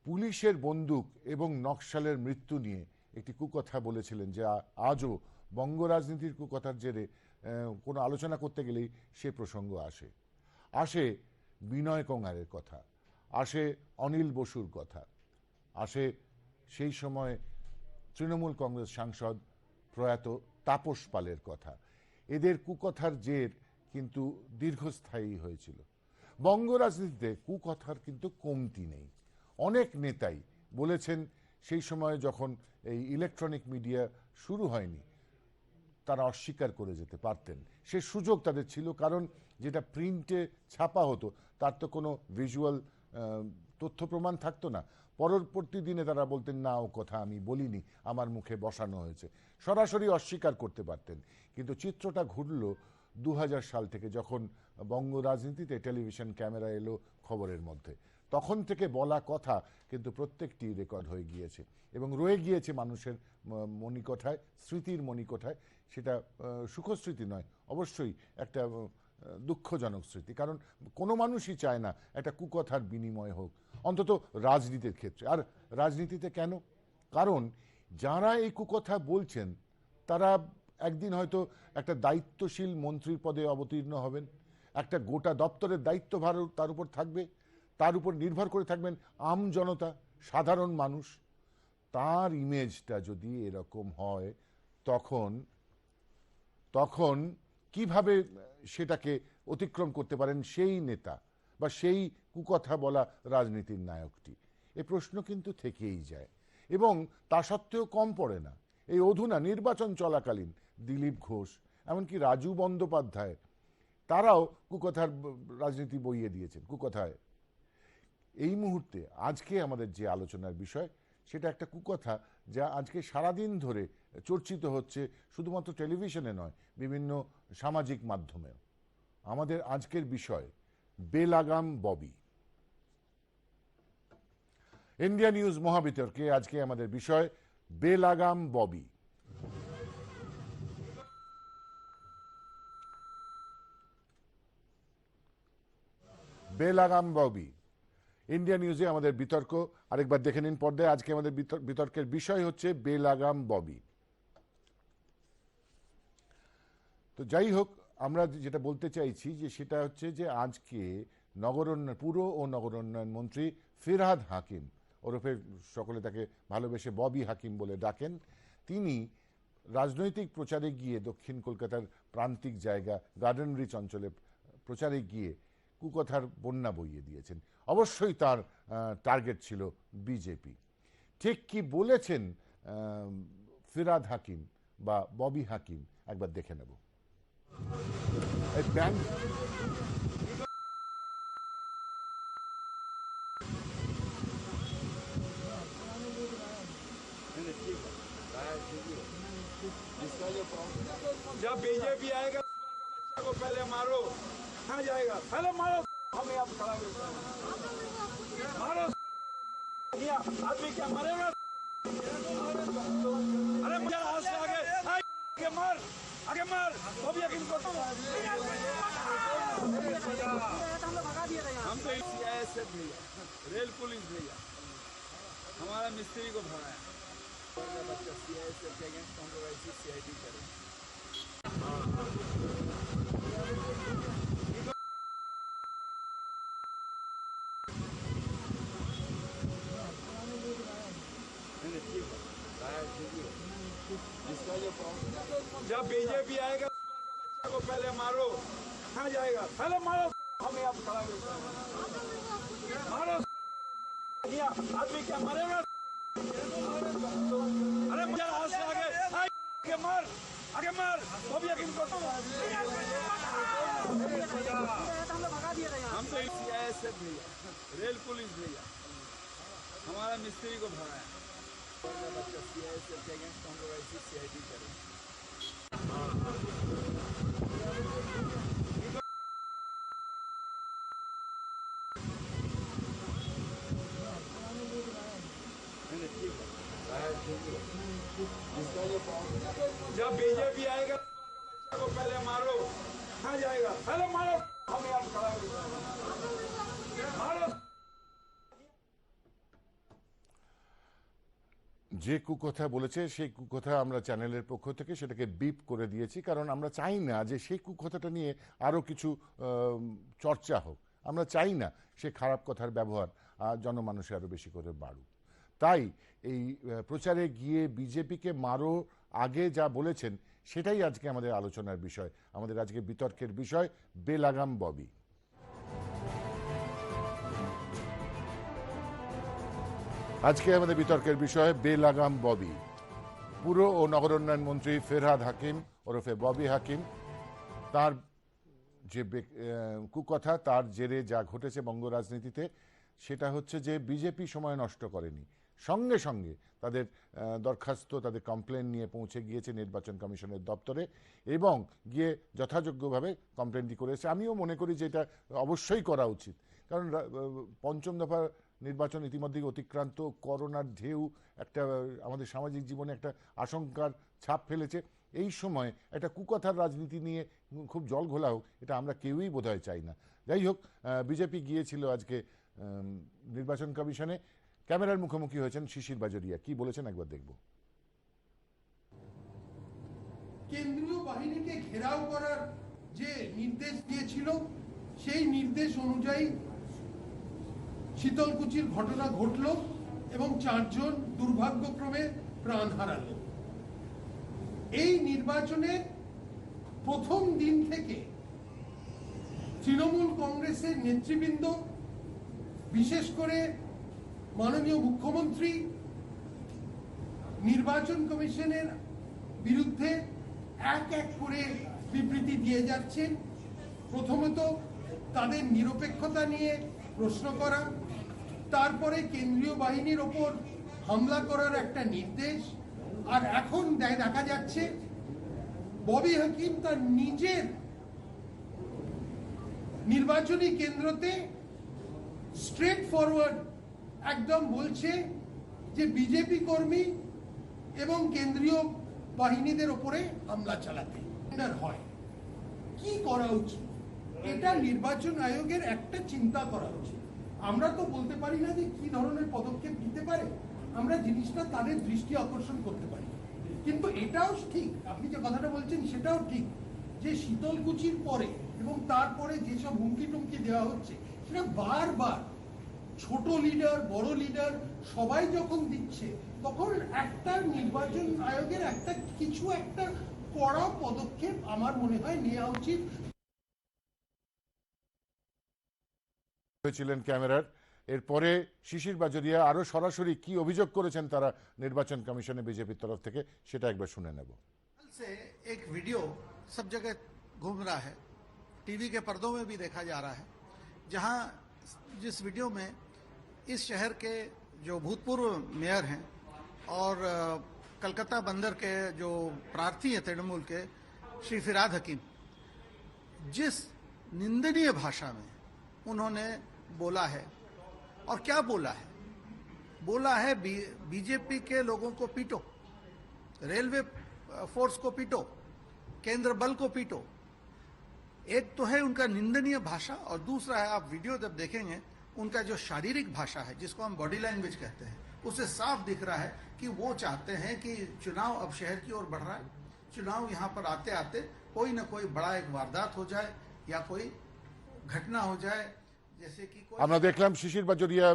পুলিশের বন্দুক এবং নকশালের মৃত্যু নিয়ে একটি কুকথা বলেছিলেন, যে আজও বঙ্গ রাজনীতির কুকথার জেরে কোনো আলোচনা করতে গেলেই সে প্রসঙ্গ আসে। আসে বিনয় কঙ্গারের কথা, আসে অনিল বসুর কথা, আসে সেই সময় তৃণমূল কংগ্রেস সাংসদ প্রয়াত তাপস পালের কথা। এদের কুকথার জের কিন্তু দীর্ঘস্থায়ী হয়েছিল। বঙ্গ রাজনীতিতে কুকথার কিন্তু কমতি নেই। অনেক নেতাই বলেছেন সেই সময় যখন এই ইলেকট্রনিক মিডিয়া শুরু হয়নি তারা অস্বীকার করে যেতে পারতেন, সে সুযোগ তাদের ছিল, কারণ যেটা প্রিন্টে ছাপা হতো তার তো কোনো ভিজুয়াল তথ্য প্রমাণ থাকতো না। পরবর্তী দিনে তারা বলতেন, না ও কথা আমি বলিনি, আমার মুখে বসানো হয়েছে, সরাসরি অস্বীকার করতে পারতেন। কিন্তু চিত্রটা ঘুরল 2000 সাল থেকে, যখন বঙ্গ রাজনীতিতে টেলিভিশন ক্যামেরা এলো খবরের মধ্যে। তখন থেকে বলা কথা কিন্তু প্রত্যেকটি রেকর্ড হয়ে গিয়েছে এবং রয়ে গিয়েছে মানুষের মণিকোঠায়, স্মৃতির মণিকোঠায়। সেটা সুখস্মৃতি নয়, অবশ্যই একটা দুঃখজনক স্মৃতি, কারণ কোনো মানুষই চায় না একটা কুকথার বিনিময় হোক, অন্তত রাজনীতির ক্ষেত্রে। আর রাজনীতিতে কেন? কারণ যারা এই কুকথা বলছেন তারা একদিন হয়তো একটা দায়িত্বশীল মন্ত্রীর পদে অবতীর্ণ হবেন, একটা গোটা দপ্তরের দায়িত্বভার তার উপর থাকবে, তার উপর নির্ভর করে থাকবেন আম জনতা, সাধারণ মানুষ। তার ইমেজটা যদি এরকম হয় তখন কিভাবে সেটাকে অতিক্রম করতে পারেন সেই নেতা বা সেই কুকথা বলা রাজনীতির নায়কটি? এ প্রশ্ন কিন্তু থেকেই যায় এবং তা সত্ত্বেও কম পড়ে না। এই অধুনা নির্বাচন চলাকালীন দিলীপ ঘোষ, এমনকি রাজু বন্দ্যোপাধ্যায়, তারাও কুকথার রাজনীতি বইয়ে দিয়েছেন কুকথায়। এই মুহূর্তে আজকে আমাদের যে আলোচনার বিষয় সেটা একটা কুকথা, যা আজকে সারাদিন ধরে চর্চিত হচ্ছে, শুধুমাত্র টেলিভিশনে নয়, বিভিন্ন সামাজিক মাধ্যমেও। আমাদের আজকের বিষয় বেলাগাম ববি। ইন্ডিয়া নিউজ মহাবিতর্কে আজকে আমাদের বিষয় বেলাগাম ববি। বেলাগাম ববি ইন্ডিয়া নিউজে আমাদের বিতর্ক। আরেকবার দেখে নিন পর্দায়। আজকে আমাদের বিতর্কের বিষয় হচ্ছে বেলাগাম ববি। তো যাই হোক, আমরা যেটা বলতে চাইছি যে সেটা হচ্ছে যে আজকে পুর ও নগরোন্নয়ন মন্ত্রী ফিরহাদ হাকিম, ওরফে সকলে তাকে ভালোবেসে ববি হাকিম বলে ডাকেন, তিনি রাজনৈতিক প্রচারে গিয়ে দক্ষিণ কলকাতার প্রান্তিক জায়গা গার্ডেন রিচ অঞ্চলে প্রচারে গিয়ে কুকথার বন্যা বইয়ে দিয়েছেন। অবশ্যই তার টার্গেট ছিল বিজেপি। ঠিক কি বলেছেন ফিরহাদ হাকিম বা ববি হাকিম, একবার দেখে নেব। ব্যাংক जब बीजेपी आएगा बच्चा को पहले मारो, कहाँ जाएगा? पहले मारो, हमें आप खड़ा मारो। आदमी क्या मरेगा? अरे मुझे हाथ से आगे मार, आगे मार। वो भी यकीन करता हूँ। हम तो सीआईएसएफ भैया, रेल पुलिस भैया, हमारा मिस्त्री को भगाया। बच्चा सीआईएसएफ के अगेंस्ट हम लोग ऐसी सीआईडी करें। जब बीजेपी आएगा बच्चा को पहले मारो, कहाँ जाएगा? पहले मारो, हमें आप खड़ा मारो। आदमी क्या मरेगा? अरे मुझे हाथ से आगे मार, आगे मार। वो भी यकीन करता हूँ। हम तो सीआईएसएफ भैया, रेल पुलिस भैया, हमारा मिस्त्री को भगाया। बच्चा सीआईएसएफ के अगेंस्ट हम लोग ऐसी सीआईडी करें। जब बीजेपी आएगा बच्चा को पहले मारो, कहाँ जाएगा? पहले मारो, हमें आप खड़ा मारो। যে কুকথা বলেছে সেই কুকথা আমরা চ্যানেলের পক্ষ থেকে সেটাকে বিপ করে দিয়েছি, কারণ আমরা চাই না যে সেই কুকথাটা নিয়ে আরও কিছু চর্চা হোক। আমরা চাই না সে খারাপ কথার ব্যবহার জনমানুষে আরও বেশি করে বাড়ুক। তাই এই প্রচারে গিয়ে বিজেপিকে মারো আগে যা বলেছেন সেটাই আজকে আমাদের আলোচনার বিষয়, আমাদের আজকে বিতর্কের বিষয়, বেলাগাম ববি। আজকে আমাদের বিতর্কের বিষয় বেলাগাম ববি। পুর ও নগরোন্নয়ন মন্ত্রী ফেরহাদ হাকিম ওরফে ববি হাকিম, তার যে কুকথা, তার জেরে যা ঘটেছে বঙ্গ রাজনীতিতে, সেটা হচ্ছে যে বিজেপি সময় নষ্ট করেনি, সঙ্গে সঙ্গে তাদের দরখাস্ত, তাদের কমপ্লেন নিয়ে পৌঁছে গিয়েছে নির্বাচন কমিশনের দপ্তরে এবং গিয়ে যথাযোগ্যভাবে কমপ্লেনটি করেছে। আমিও মনে করি যে এটা অবশ্যই করা উচিত, কারণ পঞ্চম দফা নির্বাচন ইতিমধ্যেই অতিক্রান্ত, করোনার ঢেউ একটা আমাদের সামাজিক জীবনে একটা আশঙ্কার ছাপ ফেলেছে। এই সময় একটা কুকথার রাজনীতি নিয়ে খুব জল ঘোলা হোক, এটা আমরা কেউই বোধহয় চাই না। যাই হোক, বিজেপি গিয়েছিল আজকে নির্বাচন কমিশনে, ক্যামেরার মুখোমুখি হয়েছেন শিশির বাজোরিয়া, কি বলেছেন একবার দেখব। কেন্দ্রীয় বাহিনীকে ঘেরাও করার যে নির্দেশ দিয়েছিল সেই নির্দেশ অনুযায়ী শীতলকুচির ঘটনা ঘটল এবং 4 জন দুর্ভাগ্যক্রমে প্রাণ হারালো। এই নির্বাচনের প্রথম দিন থেকে তৃণমূল কংগ্রেসের নেতৃবৃন্দ, বিশেষ করে মাননীয় মুখ্যমন্ত্রী, নির্বাচন কমিশনের বিরুদ্ধে এক এক করে বিবৃতি দিয়ে যাচ্ছেন। প্রথমত তাদের নিরপেক্ষতা নিয়ে প্রশ্ন করা, তারপরে কেন্দ্রীয় বাহিনীর ওপর হামলা করার একটা নির্দেশ, আর এখন দেখা যাচ্ছে ববি হাকিম তার নিজের নির্বাচনী কেন্দ্রতে স্ট্রেট ফরওয়ার্ড একদম বলছে যে বিজেপি কর্মী এবং কেন্দ্রীয় বাহিনীদের ওপরে হামলা চালাতে হয়। কি করা উচিত? এটা নির্বাচন আয়োগের একটা চিন্তা করা উচিত। আমরা তো বলতে পারি না যে কি ধরনের পদক্ষেপ নিতে পারে, আমরা জিনিসটা তাদের দৃষ্টি আকর্ষণ করতে পারি। কিন্তু এটাও ঠিক, আপনি যে কথাটা বলছেন সেটাও ঠিক, যে শীতলকুচির পরে এবং তারপরে যেসব হুমকি টুমকি দেওয়া হচ্ছে সেটা বারবার ছোট লিডার, বড় লিডার সবাই যখন দিচ্ছে, তখন একটা নির্বাচন আয়োগের একটা কড়া পদক্ষেপ আমার মনে হয় নেওয়া উচিত। ছিলেন ক্যামেরার। এরপরে শিশির বাজোরিয়া আরো সরাসরি কি অভিযোগ করেছেন তারা নির্বাচন কমিশনে বিজেপির তরফ থেকে, সেটা একবার শুনে নেব। से एक वीडियो सब जगह घूम रहा है, टीवी के पर्दों में भी देखा जा रहा है, जहां जिस वीडियो में इस शहर के जो भूतपूर्व मेयर हैं और कलकत्ता बंदर के जो प्रार्थी हैं तृणमूल के श्री फिरहाद हकीम, जिस निंदनीय भाषा में उन्होंने बोला है, और क्या बोला है बीजेपी के लोगों को पीटो, रेलवे फोर्स को पीटो, केंद्र बल को पीटो। एक तो है उनका निंदनीय भाषा, और दूसरा है, आप वीडियो जब देखेंगे, उनका जो शारीरिक भाषा है जिसको हम बॉडी लैंग्वेज कहते हैं, उससे साफ दिख रहा है कि वो चाहते हैं कि चुनाव अब शहर की ओर बढ़ रहा है, चुनाव यहाँ पर आते आते कोई ना कोई बड़ा एक वारदात हो जाए या कोई घटना हो जाए, जैसे कि আমরা দেখলাম শিশির বাজোরিয়া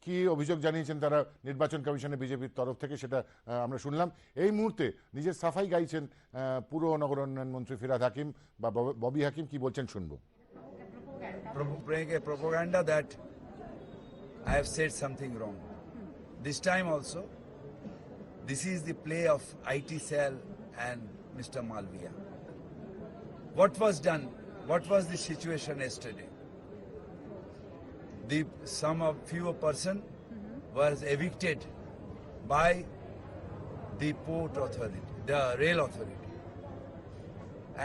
কি অভিযোগ জানিয়েছেন তারা নির্বাচন কমিশনে বিজেপির তরফ থেকে, সেটা আমরা শুনলাম। এই মুহূর্তে নিজের সাফাই গাইছেন পুর ও নগর উন্নয়ন মন্ত্রী ফিরহাদ হাকিম বা ববি হাকিম, কি বলছেন শুনবো। Propaganda that I have said something wrong. This time also, this is the play of IT cell and Mr. Malviya. What was done? What was the situation yesterday? Few person was evicted by the port authority, the rail authority,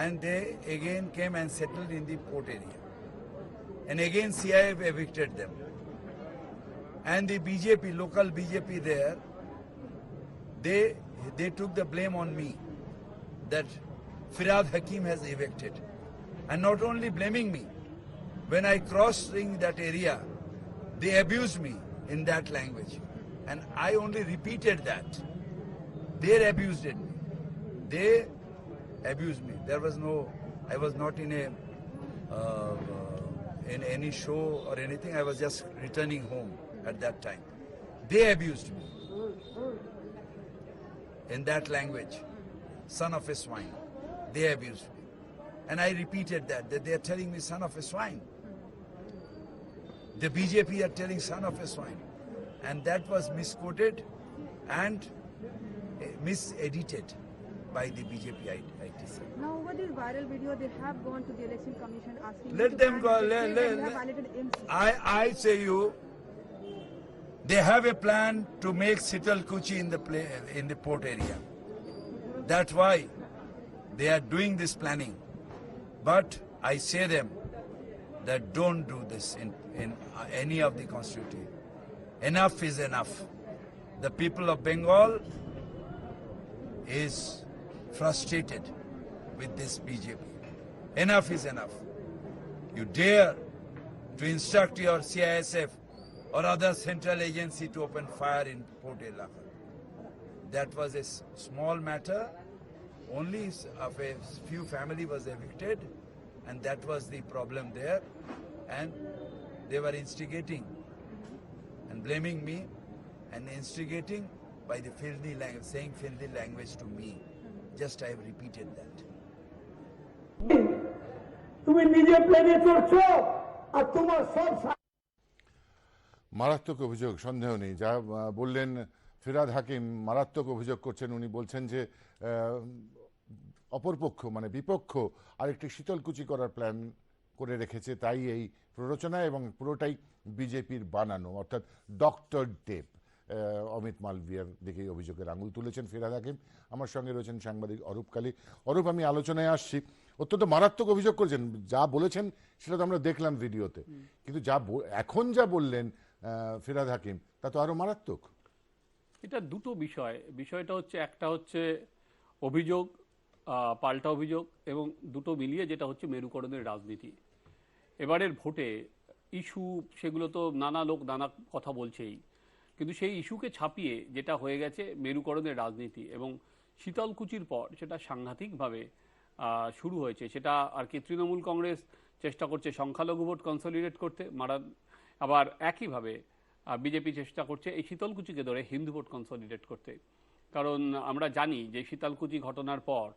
and they again came and settled in the port area, and again CIF evicted them, and the BJP, local BJP there, they took the blame on me that Firhad Hakim has evicted, and not only blaming me, when I crossing that area, they abused me in that language, and I only repeated that. They abused me. They abused me. There was no, I was not in any show or anything. I was just returning home at that time. They abused me in that language, son of a swine. They abused me. And I repeated that they are telling me son of a swine. The BJP are telling son of a swine. And that was misquoted and misedited by the BJP ITC. Now, over this viral video, they have gone to the election commission asking. Let to them ban go. the state and they have violated MC. I say you, they have a plan to make Sitalkuchi in the port area. That's why they are doing this planning. But I say them that don't do this in any of the constituency. Enough is enough. The people of Bengal is frustrated with this BJP. Enough is enough. You dare to instruct your CISF or other central agency to open fire in Port Elaka. That was a small matter. Only of a few family was evicted, and that was the problem there. And they were instigating and blaming me and instigating by the filthy language, saying filthy language to me. Just I have repeated that. তুমি নিজে প্লেনে চড়ছো আর তোমার সব মারাত্মক অভিযোগ, সন্দেহ নেই। যা বললেন ফিরহাদ হাকিম, মারাত্মক অভিযোগ করছেন। উনি বলছেন যে অপরপক্ষ মানে বিপক্ষ আরেকটি শীতলকুচি করার প্ল্যান করে রেখেছে, তাই এই প্ররোচনা এবং পুরোটাই বিজেপির বানানো, অর্থাৎ ডক্টর টেপ। অমিত মালভিয়ার দিকে অভিযোগের আঙুল তুলেছেন ফিরহাদ হাকিম। আমার সঙ্গে রয়েছেন সাংবাদিক অরূপ কালী। অরূপ, আমি আলোচনায় আসছি। অত্যন্ত মারাত্মক অভিযোগ করেছেন। যা বলেছেন সেটা তো আমরা দেখলাম ভিডিওতে, কিন্তু এখন যা বললেন ফিরহাদ হাকিম তা তো আরো মারাত্মক। এটা দুটো বিষয়। বিষয়টা হচ্ছে, একটা হচ্ছে অভিযোগ, পাল্টা অভিযোগ, এবং দুটো মিলিয়ে যেটা হচ্ছে মেরুকরণের রাজনীতি। এবারের ভোটে ইস্যু সেগুলো তো নানা লোক নানা কথা বলছেই, কিন্তু সেই ইস্যুকে ছাপিয়ে যেটা হয়ে গেছে মেরুকরণের রাজনীতি, এবং শীতলকুচির পর সেটা সাংঘাতিকভাবে শুরু হয়েছে। সেটা আর কি তৃণমূল কংগ্রেস চেষ্টা করছে সংখ্যালঘু ভোট কনসলিডেট করতে, আবার একইভাবে বিজেপি চেষ্টা করছে এই শীতলকুচিকে ধরে হিন্দু ভোট কনসলিডেট করতে। কারণ আমরা জানি যে শীতলকুচি ঘটনার পর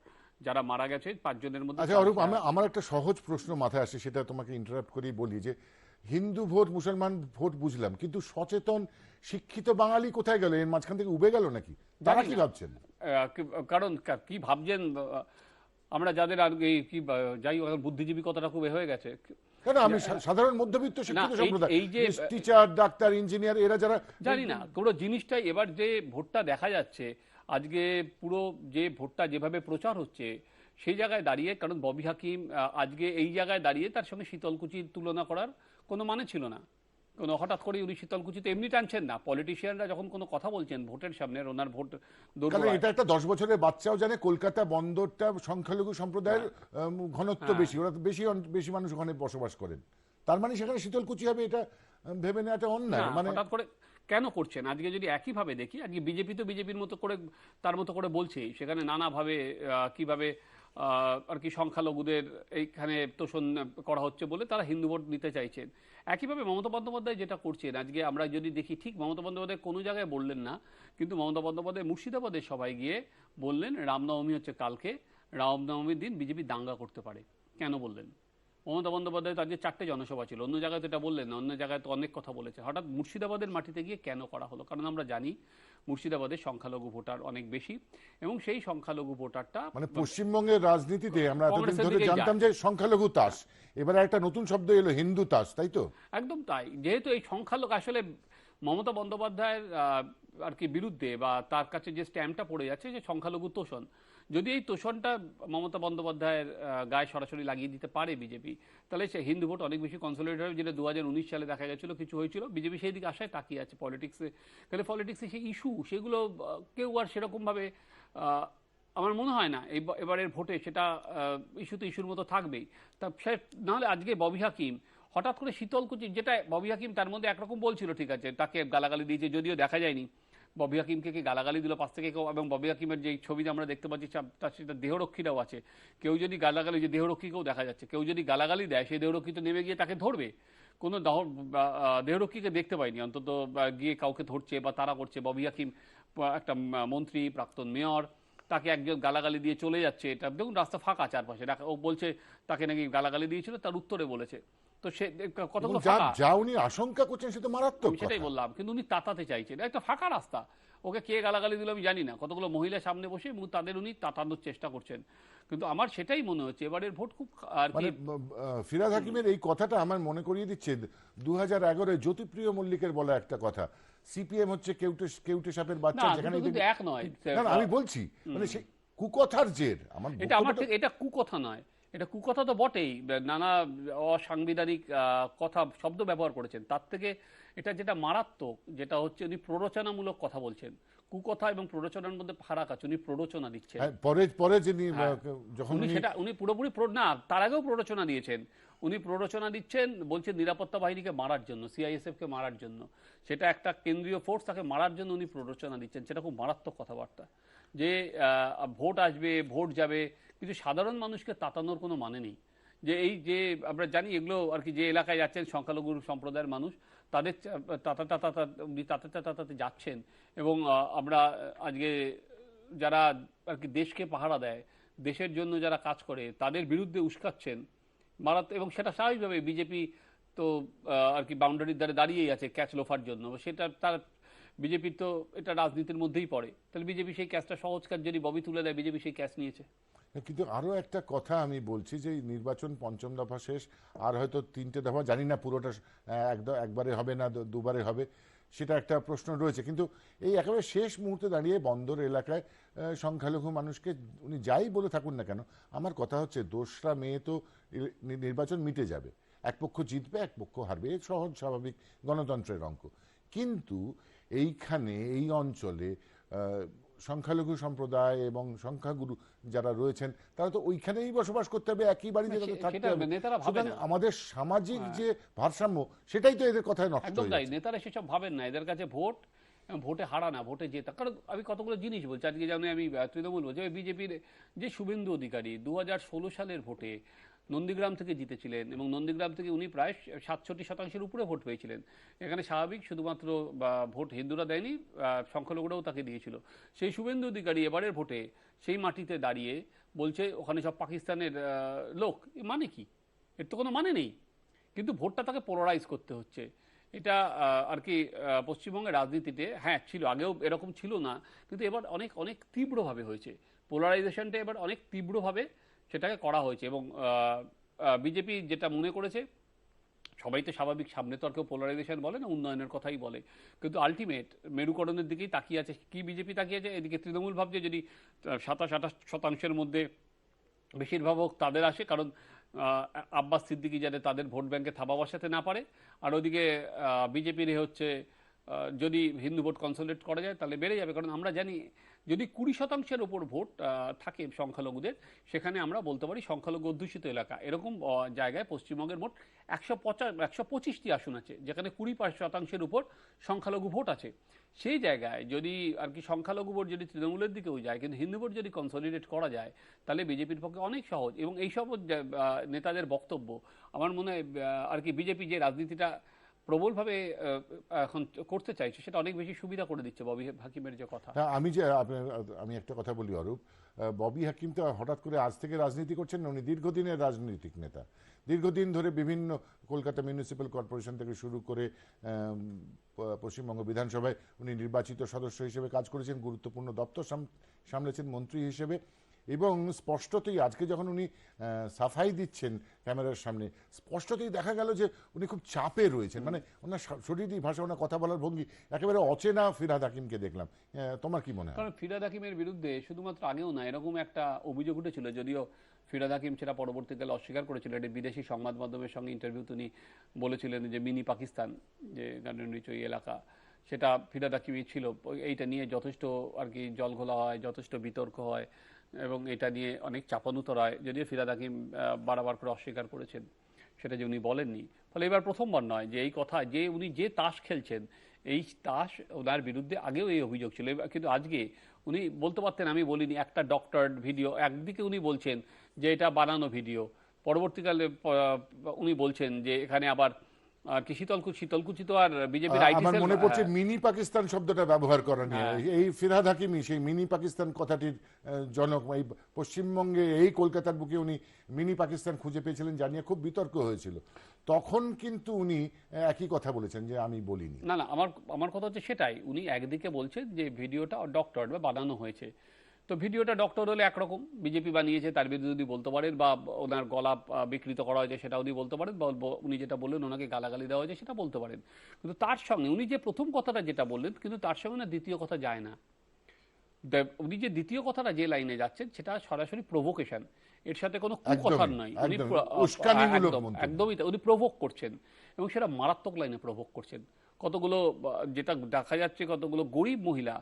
যারা মারা গেছে 5 জনের মধ্যে। আচ্ছা অরূপ, আমার একটা সহজ প্রশ্ন মাথায় আসে, সেটা তোমাকে ইন্টারাপ্ট করেই বলি যে হিন্দু ভোট মুসলমান ভোট বুঝলাম, কিন্তু সচেতন শিক্ষিত বাঙালি কোথায় গেল? এর মাঝখান থেকে উবে গেল নাকি? তারা কি ভাবছেন? কারণ কি ভাবছেন, আমরা যাদের আর কি যাই বুদ্ধিজীবী কথাটা খুব হয়ে গেছে। কেন, আমি সাধারণ মধ্যবিত্ত শিক্ষিত সম্প্রদায়, এই যে টিচার, ডাক্তার, ইঞ্জিনিয়ার, এরা যারা জানি না পুরো জিনিসটাই। এবার যে ভোটটা দেখা যাচ্ছে আজকে, পুরো যে ভোটটা যেভাবে প্রচার হচ্ছে সেই জায়গায় দাঁড়িয়ে, কারণ ববি হাকিম আজকে এই জায়গায় দাঁড়িয়ে তার সঙ্গে শীতলকুচির তুলনা করার কোনো মানে ছিল না। কোনো হঠাৎ করে উনি শীতলকুচিতে এমনি টানছেন না। পলিটিশিয়ানরা যখন কোনো কথা বলছেন ভোটের সামনে, ওনার ভোট দৌড়, এটা একটা 10 বছরের বাচ্চাও জানে কলকাতা বন্দরটা সংখ্যালঘু সম্প্রদায়ের ঘনত্ব বেশি, ওরা বেশি মানুষ ওখানে বসবাস করেন, তার মানে সেখানে শীতলকুচি হবে, এটা ভেবে নেওয়াটা অন্যায়। মানে হঠাৎ করে কেন করছেন? আজকে যদি একইভাবে দেখি, আজকে বিজেপি তো বিজেপির মতো করে তার মতো করে বলছেই, সেখানে নানাভাবে কিভাবে আর কি সংখ্যালঘুদের এইখানে তোষণ করা হচ্ছে বলে তারা হিন্দু ভোট নিতে চাইছেন। একইভাবে মমতা বন্দ্যোপাধ্যায় যেটা করছেন, আজকে আমরা যদি দেখি, ঠিক মমতা বন্দ্যোপাধ্যায় কোনো জায়গায় বললেন না, কিন্তু মমতা বন্দ্যোপাধ্যায় মুর্শিদাবাদের সবাই গিয়ে বললেন রামনবমী হচ্ছে কালকে, রামনবমীর দিন বিজেপি দাঙ্গা করতে পারে। কেন বললেন? মমতা বন্দ্যোপাধ্যায় তো আজকে 4টে জনসভা ছিল, অন্য জায়গায় তো এটা বললেন না, অন্য জায়গায় তো অনেক কথা বলেছে। হঠাৎ মুর্শিদাবাদের মাটিতে গিয়ে কেন করা হলো? কারণ আমরা জানি মুর্শিদাবাদের সংখ্যালঘু ভোটার অনেক বেশি, এবং সেই সংখ্যালঘু ভোটারটা মানে পশ্চিমবঙ্গের রাজনীতিতে আমরা এতদিন ধরে জানতাম যে সংখ্যালঘু তাস, এবারে একটা নতুন শব্দ এলো হিন্দু তাস, তাই তো? একদম তাই। যেহেতু এই সংখ্যালঘু আসলে মমতা বন্দ্যোপাধ্যায়ের আর কি বিরুদ্ধে বা তার কাছে যে স্ট্যাম্পটা পড়ে যাচ্ছে যে সংখ্যালঘু তোষণ, যদি এই তোষণটা মমতা বন্দ্যোপাধ্যায়ের গায়ে সরাসরি লাগিয়ে দিতে পারে বিজেপি, তাহলে সে হিন্দু ভোট অনেক বেশি কনসলিডেট হবে, যেটা 2019 সালে দেখা গেছিল কিছু হয়েছিল। বিজেপি সেই দিকে আশায় তাকিয়ে আছে পলিটিক্সে। তাহলে পলিটিক্সে সেই ইস্যু, সেগুলো কেউ আর সেরকমভাবে আমার মনে হয় না এবারের ভোটে সেটা ইস্যু তো ইস্যুর মতো থাকবেই। তা সে নাহলে আজকে ববি হাকিম হঠাৎ করে শীতলকুচি, যেটা ববি হাকিম তার মধ্যে একরকম বলছিল, ঠিক আছে, তাকে গালাগালি দিয়েছে, যদিও দেখা যায়নি, ববি হাকিমকে কি গালাগালি দিল পাশ থেকে কেউ, এবং ববি হাকিমের যে ছবিতে আমরা দেখতে পাচ্ছি তার সেটা দেহরক্ষীরাও আছে, কেউ যদি গালাগালি, যে দেহরক্ষীকেও দেখা যাচ্ছে, কেউ যদি গালাগালি দেয় সেই দেহরক্ষী তো নেমে গিয়ে তাকে ধরবে। কোনো দেহরক্ষীকে দেখতে পাইনি অন্তত গিয়ে কাউকে ধরছে বা তারা করছে। ববি হাকিম একটা মন্ত্রী, প্রাক্তন মেয়র, তাকে একজন গালাগালি দিয়ে চলে যাচ্ছে, এটা দেখুন রাস্তা ফাঁকা চারপাশে, ও বলছে তাকে নাকি গালাগালি দিয়েছিল, তার উত্তরে বলেছে। তো সে কতগুলো ফাঁকা, যা উনি আশঙ্কা করছেন সে তো মারাত্মক আমি সেটাই কথা। বললাম, কিন্তু উনি তাতাতে চাইছেন, একটা ফাঁকা রাস্তা, ওকে কে গালাগালি দিল আমি জানি না, কতগুলো মহিলা সামনে বসে এবং তাদের উনি তাতানোর চেষ্টা করছেন। কিন্তু আমার সেটাই মনে হচ্ছে এবারের ভোট খুব আর কি মানে ফিরহাদ হাকিমের এই কথাটা আমার মনে করিয়ে দিচ্ছে 2011 জ্যোতিপ্রিয় মল্লিকের বলা একটা কথা, সিপিএম হচ্ছে কেউটে সাপের বাচ্চা, না, যেখানে দুটো কিন্তু এক নয়। না, আমি বলছি মানে সেই কুকথার জের এটা আমার ঠিক, এটা কুকথা নয়, এটা কুকথা তো বটেই, নানা অসাংবিধানিক কথা শব্দ ব্যবহার করেছেন, তার থেকে এটা যেটা মারাত্মক, যেটা হচ্ছে উনি প্ররোচনামূলক কথা বলছেন। কুকথা এবং প্ররোচনার মধ্যে ফারাক আছে, উনি প্ররোচনা দিচ্ছেন। পরে যিনি যখন উনি সেটা উনি পুরোপুরি না, তার আগেও প্ররোচনা দিয়েছেন, উনি প্ররোচনা দিচ্ছেন, বলছেন নিরাপত্তা বাহিনীকে মারার জন্য, সিআইএসএফ কে মারার জন্য, সেটা একটা কেন্দ্রীয় ফোর্স, তাকে মারার জন্য উনি প্ররোচনা দিচ্ছেন। সেটা খুব মারাত্মক কথাবার্তা, যে ভোট আসবে, ভোট যাবে, কিন্তু সাধারণ মানুষকে তাতানোর কোনো মানে নেই। যে এই যে আমরা জানি এগুলো আর কি, যে এলাকায় যাচ্ছেন সংখ্যালঘু সম্প্রদায়ের মানুষ, তাদের তাতাতে যাচ্ছেন, এবং আমরা আজকে যারা আর কি দেশকে পাহারা দেয়, দেশের জন্য যারা কাজ করে, তাদের বিরুদ্ধে উস্কাচ্ছেন মারাত্মক। এবং সেটা স্বাভাবিকভাবে বিজেপি তো আর কি বাউন্ডারির দ্বারে দাঁড়িয়েই আছে ক্যাচ লোফার জন্য, সেটা তার বিজেপির তো এটা রাজনীতির মধ্যেই পড়ে। তাহলে বিজেপি সেই ক্যাচটা, সহজ কাজ যদি ববি তুলে দেয়, বিজেপি সেই ক্যাচ নিয়েছে। কিন্তু আরো একটা কথা আমি বলছি যে এই নির্বাচন পঞ্চম দফা শেষ, আর হয়তো 3টে দফা, জানি না পুরোটা একবারে হবে না দুবারে হবে, সেটা একটা প্রশ্ন রয়েছে। কিন্তু এই একেবারে শেষ মুহূর্তে দাঁড়িয়ে বন্দর এলাকায় সংখ্যালঘু মানুষকে উনি যাই বলে থাকুন না কেন, আমার কথা হচ্ছে 2রা মে তো নির্বাচন মিটে যাবে, এক পক্ষ জিতবে এক পক্ষ হারবে, এই সহজ স্বাভাবিক গণতন্ত্রের অঙ্ক। কিন্তু এইখানে এই অঞ্চলে সংখ্যালঘু সম্প্রদায় এবং সংখ্যাগুরু যারা রয়েছেন তারা তো ওইখানেই বসবাস করতে হবে, একই বাড়িতে থাকতে হবে। সুতরাং আমাদের সামাজিক যে ভারসাম্য, সেটাই তো এদের কথায় নষ্ট হয়ে যাচ্ছে। নেতারা সেসব ভাবেন না, এদের কাছে ভোট, ভোটে হারা না, ভোটে জেতা। কারণ আমি কতগুলো জিনিস বলছি আজকে, যেমন আমি তৃণমূল বলছি, বিজেপির যে শুভেন্দু অধিকারী 2016 সালের ভোটে নন্দীগ্রাম থেকে জিতেছিলেন, এবং নন্দীগ্রাম থেকে উনি প্রায় 67% উপরে ভোট পেয়েছিলেন। এখানে স্বাভাবিক শুধুমাত্র ভোট হিন্দুরা দেয়নি, সংখ্যালঘুরাও তাকে দিয়েছিল। সেই শুভেন্দু অধিকারী এবারের ভোটে সেই মাটিতে দাঁড়িয়ে বলছে ওখানে সব পাকিস্তানের লোক, মানে কি? এর তো কোনো মানে নেই, কিন্তু ভোটটা তাকে পোলারাইজ করতে হচ্ছে। এটা আর কি পশ্চিমবঙ্গের রাজনীতিতে হ্যাঁ ছিল, আগেও এরকম ছিল না, কিন্তু এবার অনেক অনেক তীব্রভাবে হয়েছে পোলারাইজেশনটা, এবার অনেক তীব্রভাবে সেটাকে করা হয়েছে। এবং বিজেপি যেটা মনে করেছে, সবাই তো স্বাভাবিক, সামনে তো আর কেউ পোলারাইজেশন বলে না, উন্নয়নের কথাই বলে, কিন্তু আলটিমেট মেরুকরণের দিকেই তাকিয়ে আছে। কি বিজেপি তাকিয়ে আছে? এদিকে তৃণমূল ভাবছে যদি 27-28% মধ্যে বেশিরভাগ তাদের আসে, কারণ আব্বাস সিদ্দিকী যাতে তাদের ভোট ব্যাংকে থাবা বসাতে না পারে, আর ওদিকে বিজেপির হচ্ছে যদি হিন্দু ভোট কনসলিডেট করা যায় তাহলে বেড়ে যাবে। কারণ আমরা জানি যদি 20% ওপর ভোট থাকে সংখ্যালঘুদের, সেখানে আমরা বলতে পারি সংখ্যালঘু অধ্যুষিত এলাকা। এরকম জায়গায় পশ্চিমবঙ্গের মোট 125টি আসন আছে, যেখানে 20% উপর সংখ্যালঘু ভোট আছে। সেই জায়গায় যদি আর কি সংখ্যালঘু ভোট যদি তৃণমূলের দিকেও যায়, কিন্তু হিন্দু ভোট যদি কনসলিডেট করা যায়, তাহলে বিজেপির পক্ষে অনেক সহজ। এবং এইসব নেতাদের বক্তব্য আমার মনে হয় আর কি বিজেপি যে রাজনীতিটা প্রবলভাবে এখন করতে চাইছে, সেটা অনেক বেশি সুবিধা করে দিচ্ছে ববি হাকিমের যে কথা। আমি একটা কথা বলি অরূপ, ববি হাকিম তো হঠাৎ করে আজ থেকে রাজনীতি করছেন না, উনি দীর্ঘদিনের রাজনৈতিক নেতা, দীর্ঘদিন ধরে বিভিন্ন কলকাতা মিউনিসিপ্যাল কর্পোরেশন থেকে শুরু করে পশ্চিমবঙ্গ বিধানসভায় উনি নির্বাচিত সদস্য হিসেবে কাজ করেছেন, গুরুত্বপূর্ণ দপ্তর সামলেছেন মন্ত্রী হিসেবে। এবং স্পষ্টতই আজকে যখন উনি সাফাই দিচ্ছেন ক্যামেরার সামনে, স্পষ্টতই দেখা গেল যে উনি খুব চাপে রয়েছেন, মানে ওনার শরীরী ভাষা, ওনার কথা বলার ভঙ্গি একেবারে অচেনা ফিরহাদ হাকিমকে দেখলাম। তোমার কি মনে হয়? কারণ ফিরহাদ হাকিমের বিরুদ্ধে শুধুমাত্র আগেও না, এরকম একটা অভিযোগ উঠেছিল, যদিও ফিরহাদ হাকিম সেটা পরবর্তীকালে অস্বীকার করেছিল। এটি বিদেশি সংবাদ মাধ্যমের সঙ্গে ইন্টারভিউ তিনি বলেছিলেন যে মিনি পাকিস্তান যে গার্ডেন রিচ ওই এলাকা, সেটা ফিরহাদ হাকিমই ছিল। এইটা নিয়ে যথেষ্ট আর কি জলঘোলা হয়, যথেষ্ট বিতর্ক হয়, এবং এটা নিয়ে অনেক চাপানুতর হয়, যদিও ফিরহাদ হাকিম বারবার করে অস্বীকার করেছেন সেটা যে উনি বলেননি। ফলে এবার প্রথমবার নয় যে এই কথা, যে উনি যে তাস খেলছেন, এই দাস ওনার বিরুদ্ধে আগেও এই অভিযোগ ছিল, কিন্তু আজকে উনি বলতে পারতেন আমি বলিনি, একটা ডক্টর ভিডিও, একদিকে উনি বলছেন যে এটা বানানো ভিডিও, পরবর্তীকালে উনি বলছেন যে এখানে আবার কি শীতলকুচি তো আর বিজেপির আইটি আমার সেল, মনে পড়ছে মিনি পাকিস্তান শব্দটা ব্যবহার করা নিয়ে এই ফিরহাদ হাকিমি সেই মিনি পাকিস্তান কথাটির জনক। এই পশ্চিমবঙ্গে এই কলকাতার বুকে উনি মিনি পাকিস্তান খুঁজে পেয়েছিলেন, যা নিয়ে খুব বিতর্ক হয়েছিল। তখন কিন্তু উনি একই কথা বলেছেন যে আমি বলিনি। না না, আমার কথা হচ্ছে সেটাই, উনি একদিকে বলছেন যে ভিডিওটা ডক্টর বা বানানো হয়েছে, তো ভিডিওটা ডক্টর হলে একরকম, বিজেপি বানিয়েছে তার বিরুদ্ধে উনি বলতে পারেন, বা ওনার গলা বিকৃত করা হয়েছে সেটা উনি বলতে পারেন, বা উনি যেটা বললেন ওনাকে গালাগালি দেওয়া হয়েছে সেটা বলতে পারেন, কিন্তু তার সঙ্গে উনি যে প্রথম কথাটা যেটা বললেন, কিন্তু তার সঙ্গে না দ্বিতীয় কথা যায় না। উনি যে দ্বিতীয় কথাটা যে লাইনে যাচ্ছেন সেটা সরাসরি প্রভোকেশন, এর সাথে কোনো কুকথার নয়, উনি উস্কানিমূলক মন্তব্য। একদমই উনি প্রভোক করছেন, এবং সেটা মারাত্মক লাইনে প্রভোক করছেন। কতগুলো যেটা দেখা যাচ্ছে, কতগুলো গরিব মহিলা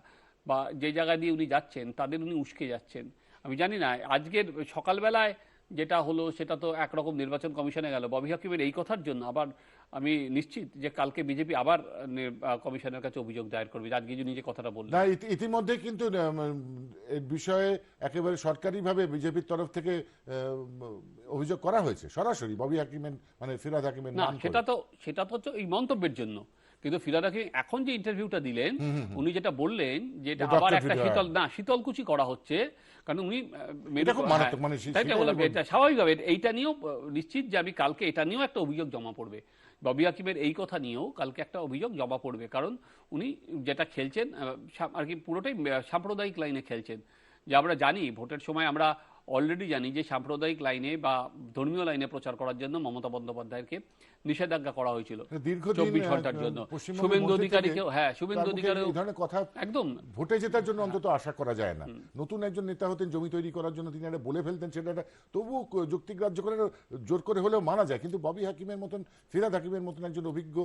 বা যে জায়গা দিয়ে উনি যাচ্ছেন তাদের উনি উস্কে যাচ্ছেন। আমি জানি না আজকের সকালবেলায় যেটা হলো সেটা তো একরকম নির্বাচন কমিশনে গেল ববি হাকিমের এই কথার জন্য, আবার আমি নিশ্চিত যে কালকে বিজেপি আবার কমিশনের কাছে অভিযোগ দায়ের করবে, আজকে যে নিজে কথাটা বললেন। না, ইতিমধ্যে কিন্তু এই বিষয়ে একেবারে সরকারিভাবে বিজেপির তরফ থেকে অভিযোগ করা হয়েছে সরাসরি ববি হাকিমের মানে ফিরহাদ হাকিমের না, নাম করে। সেটা তো হচ্ছে এই মন্তব্যের জন্য, কিন্তু ফিরহাদ হাকিম এখন যে ইন্টারভিউটা দিলেন উনি যেটা বললেন যে এটা ডক্টর আবার একটা ফিরহাদ। শীতলকুচি করা হচ্ছে, কারণ উনি এটা খুব মারাত্মক, মানে তাই না সেটাই বললাম, বলবো। এটা স্বাভাবিকভাবে এইটা নিয়েও নিশ্চিত যে আমি কালকে এটা নিয়েও একটা অভিযোগ জমা পড়বে, ববি হাকিমের এই কথা নিয়েও কালকে একটা অভিযোগ জমা পড়বে, কারণ উনি যেটা খেলছেন আর কি পুরোটাই সাম্প্রদায়িক লাইনে খেলছেন। যে আমরা জানি ভোটের সময় আমরা অলরেডি জানি যে সাম্প্রদায়িক লাইনে বা ধর্মীয় লাইনে প্রচার করার জন্য মমতা বন্দ্যোপাধ্যায়কে নিষেধাজ্ঞা করা হয়েছিল দীর্ঘদিন 24 ঘন্টার জন্য। পশ্চিমবঙ্গের শুভেন্দু মধ্যে অধিকারীকেও, থেকে হ্যাঁ শুভেন্দু তার মুখে অধিকারীও এই ধরনের কথা একদম ভোটে জেতার জন্য অন্তত আশা করা যায় না। নতুন একজন নেতা হতেন, জমি তৈরি করার জন্য তিনি একটা বলে ফেলতেন, সেটা তবু যুক্তিগ্রাহ্য করে জোর করে হলেও মানা যায়। কিন্তু ববি হাকিমের মতন, ফিরহাদ হাকিমের মতন একজন অভিজ্ঞ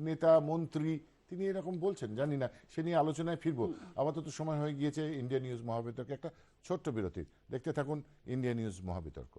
নেতা মন্ত্রী তিনি এরকম বলছেন, জানি না, সে নিয়ে আলোচনায় ফিরবো। আপাতত সময় হয়ে গিয়েছে ইন্ডিয়া নিউজ মহাবিতর্কে একটা ছোট্ট বিরতি। দেখতে থাকুন ইন্ডিয়া নিউজ মহাবিতর্ক।